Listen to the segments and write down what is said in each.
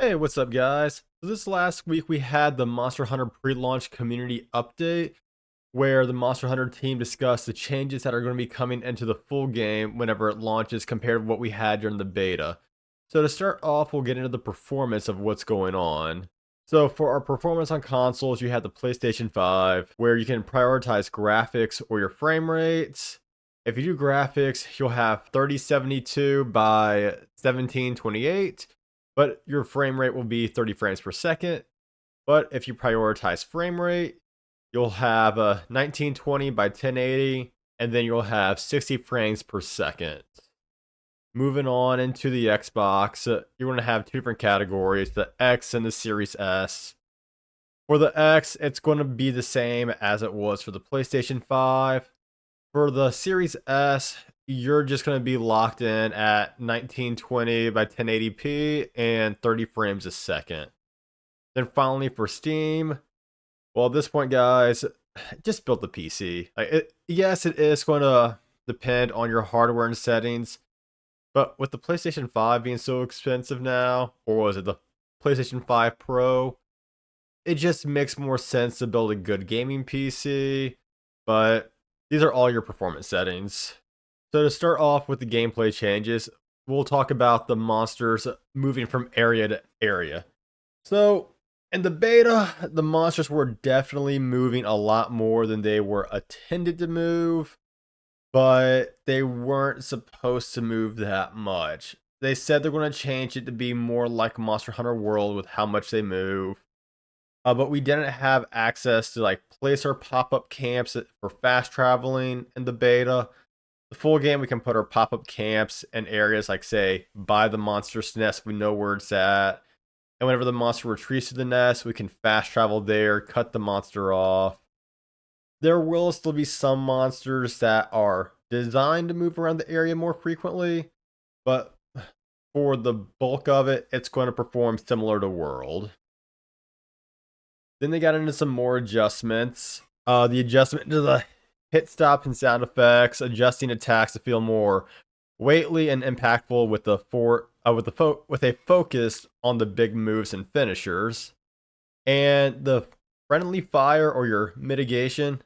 Hey, what's up, guys? So this last week we had the Monster Hunter pre-launch community update where the Monster Hunter team discussed the changes that are going to be coming into the full game whenever it launches compared to what we had during the beta. So to start off, we'll get into the performance of what's going on. So for our performance on consoles, you have the PlayStation 5 where you can prioritize graphics or your frame rates. If you do graphics, you'll have 3072 by 1728, but your frame rate will be 30 frames per second. But if you prioritize frame rate, you'll have a 1920 by 1080, and then you'll have 60 frames per second. Moving on into the Xbox, you're going to have two different categories, the X and the Series S. For the X, it's going to be the same as it was for the PlayStation 5. For the Series S, you're just going to be locked in at 1920 by 1080p and 30 frames a second. Then finally for Steam, well, at this point, guys, just build the PC. Yes, it is going to depend on your hardware and settings, but with the PlayStation 5 being so expensive now, or was it the PlayStation 5 Pro, it just makes more sense to build a good gaming PC, but these are all your performance settings. So to start off with the gameplay changes, we'll talk about the monsters moving from area to area. So in the beta, the monsters were definitely moving a lot more than they were intended to move, but they weren't supposed to move that much. They said they're going to change it to be more like Monster Hunter World with how much they move. But we didn't have access to like place our pop-up camps for fast traveling in the beta. The full game, we can put our pop-up camps in areas like, say, by the monster's nest. We know where it's at. And whenever the monster retreats to the nest, we can fast travel there, cut the monster off. There will still be some monsters that are designed to move around the area more frequently, but for the bulk of it, it's going to perform similar to World. Then they got into some more adjustments. The adjustment to the hit stop and sound effects, adjusting attacks to feel more weighty and impactful with a focus on the big moves and finishers, and the friendly fire or your mitigation.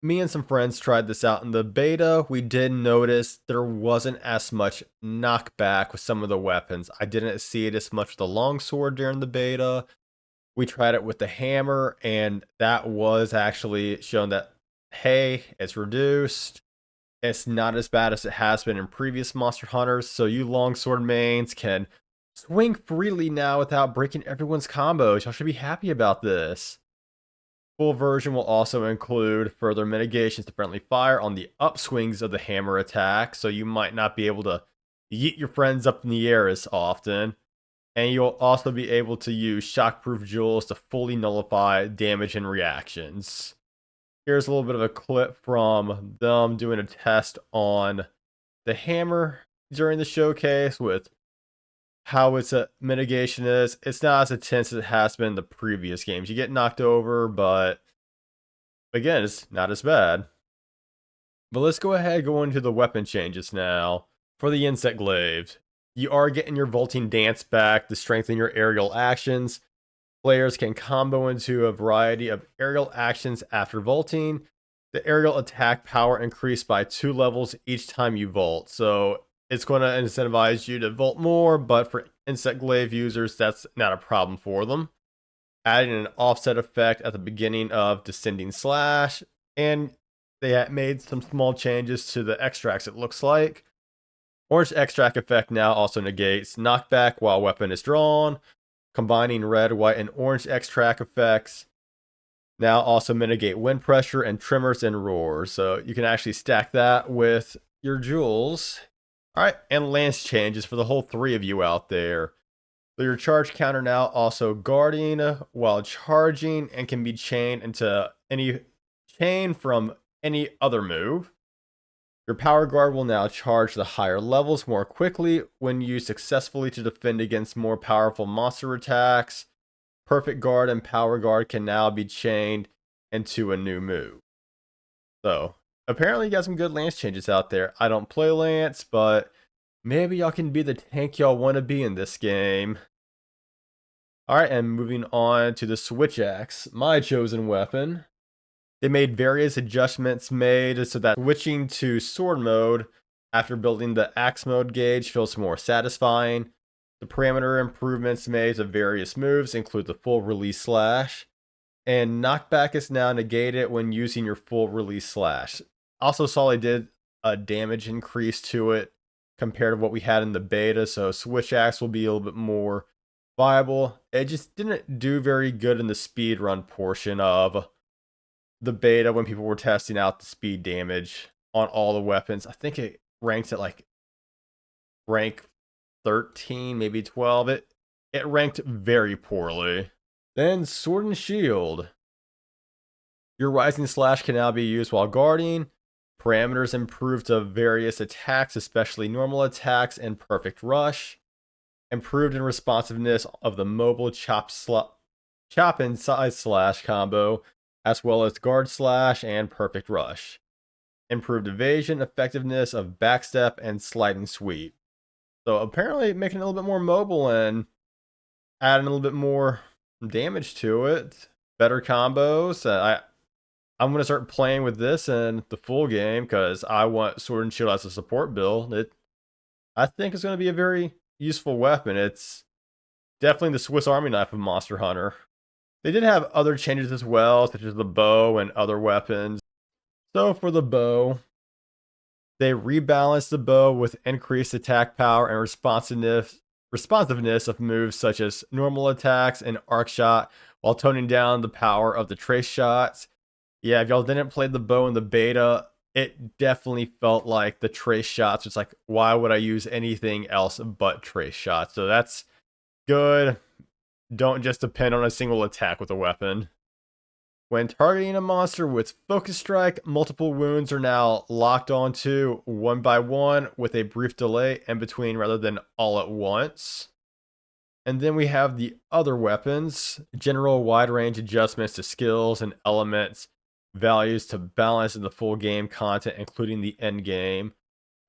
Me and some friends tried this out in the beta. We did notice there wasn't as much knockback with some of the weapons. I didn't see it as much with the longsword during the beta. We tried it with the hammer, and that was actually shown that, hey, it's reduced. It's not as bad as it has been in previous Monster Hunters, so you longsword mains can swing freely now without breaking everyone's combos. Y'all should be happy about this. Full version will also include further mitigations to friendly fire on the upswings of the hammer attack, so you might not be able to yeet your friends up in the air as often. And you'll also be able to use shockproof jewels to fully nullify damage and reactions. Here's a little bit of a clip from them doing a test on the hammer during the showcase with how its mitigation is. It's not as intense as it has been in the previous games. You get knocked over, but again, it's not as bad. But let's go ahead and go into the weapon changes now. For the Insect Glaive, you are getting your Vaulting Dance back to strengthen your aerial actions. Players can combo into a variety of aerial actions after vaulting. The aerial attack power increased by 2 levels each time you vault. So it's going to incentivize you to vault more, but for Insect Glaive users, that's not a problem for them. Adding an offset effect at the beginning of Descending Slash, and they made some small changes to the extracts, it looks like. Orange extract effect now also negates knockback while weapon is drawn. Combining red, white, and orange extract effects now also mitigate wind pressure and tremors and roars. So you can actually stack that with your jewels. All right, and lance changes for the whole 3 of you out there. So your charge counter now also guarding while charging and can be chained into any chain from any other move. Your power guard will now charge the higher levels more quickly when used successfully to defend against more powerful monster attacks. Perfect guard and power guard can now be chained into a new move. So, apparently you got some good lance changes out there. I don't play lance, but maybe y'all can be the tank y'all want to be in this game. All right, and moving on to the Switch Axe, my chosen weapon. They made various adjustments made so that switching to sword mode after building the axe mode gauge feels more satisfying. The parameter improvements made to various moves include the full release slash, and knockback is now negated when using your full release slash. Also saw they did a damage increase to it compared to what we had in the beta, so Switch Axe will be a little bit more viable. It just didn't do very good in the speed run portion of the beta when people were testing out the speed damage on all the weapons. I think it ranks at like rank 13, maybe 12. It ranked very poorly. Then Sword and Shield. Your Rising Slash can now be used while guarding. Parameters improved to various attacks, especially normal attacks and Perfect Rush. Improved in responsiveness of the mobile chop and side slash combo, as well as guard slash and Perfect Rush. Improved evasion, effectiveness of backstep and sliding sweep. So apparently making it a little bit more mobile and adding a little bit more damage to it. Better combos. I'm going to start playing with this in the full game because I want Sword and Shield as a support build. I think it's going to be a very useful weapon. It's definitely the Swiss Army knife of Monster Hunter. They did have other changes as well, such as the bow and other weapons. So for the bow, they rebalanced the bow with increased attack power and responsiveness of moves such as normal attacks and arc shot, while toning down the power of the trace shots. Yeah, if y'all didn't play the bow in the beta, it definitely felt like the trace shots. It's like, why would I use anything else but trace shots? So that's good. Don't just depend on a single attack with a weapon. When targeting a monster with Focus Strike, multiple wounds are now locked onto one by one with a brief delay in between rather than all at once. And then we have the other weapons, general wide range adjustments to skills and elements, values to balance in the full game content, including the end game.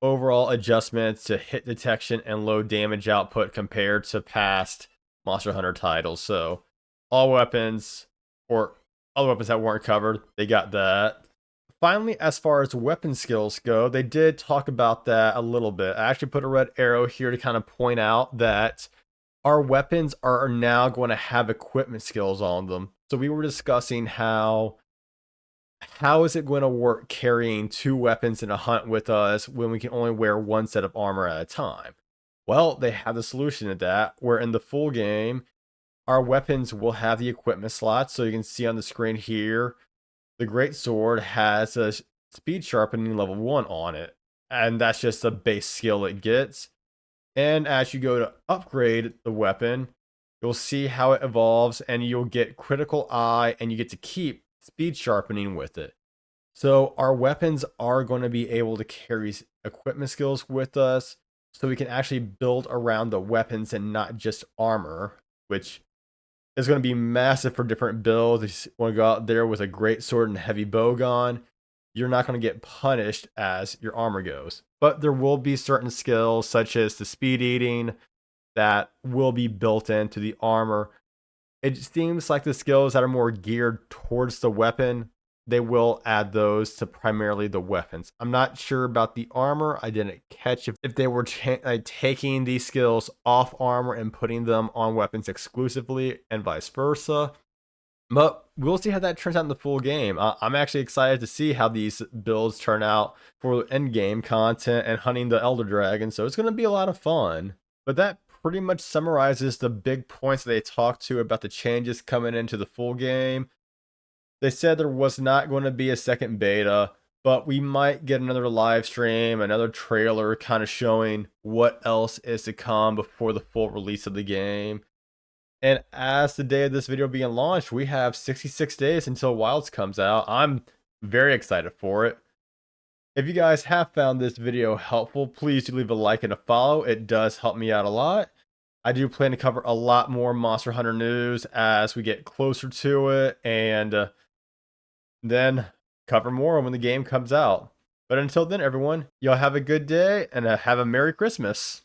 Overall adjustments to hit detection and low damage output compared to past Monster Hunter titles. So all weapons, or other weapons that weren't covered, they got that. Finally, as far as weapon skills go, they did talk about that a little bit. I actually put a red arrow here to kind of point out that our weapons are now going to have equipment skills on them. So we were discussing how is it going to work carrying two weapons in a hunt with us when we can only wear one set of armor at a time? Well, they have the solution to that, where in the full game, our weapons will have the equipment slots. So you can see on the screen here, the Great Sword has a speed sharpening level 1 on it. And that's just a base skill it gets. And as you go to upgrade the weapon, you'll see how it evolves and you'll get critical eye and you get to keep speed sharpening with it. So our weapons are going to be able to carry equipment skills with us so we can actually build around the weapons and not just armor, which is going to be massive for different builds. If you want to go out there with a great sword and heavy bowgun, you're not going to get punished as your armor goes. But there will be certain skills such as the speed eating that will be built into the armor. It seems like the skills that are more geared towards the weapon, they will add those to primarily the weapons. I'm not sure about the armor. I didn't catch if they were taking these skills off armor and putting them on weapons exclusively and vice versa. But we'll see how that turns out in the full game. I'm actually excited to see how these builds turn out for end game content and hunting the Elder Dragon. So it's going to be a lot of fun. But that pretty much summarizes the big points they talked to about the changes coming into the full game. They said there was not going to be a second beta, but we might get another live stream, another trailer kind of showing what else is to come before the full release of the game. And as the day of this video being launched, we have 66 days until Wilds comes out. I'm very excited for it. If you guys have found this video helpful, please do leave a like and a follow. It does help me out a lot. I do plan to cover a lot more Monster Hunter news as we get closer to it, and then cover more when the game comes out. But until then, everyone, y'all have a good day and have a Merry Christmas.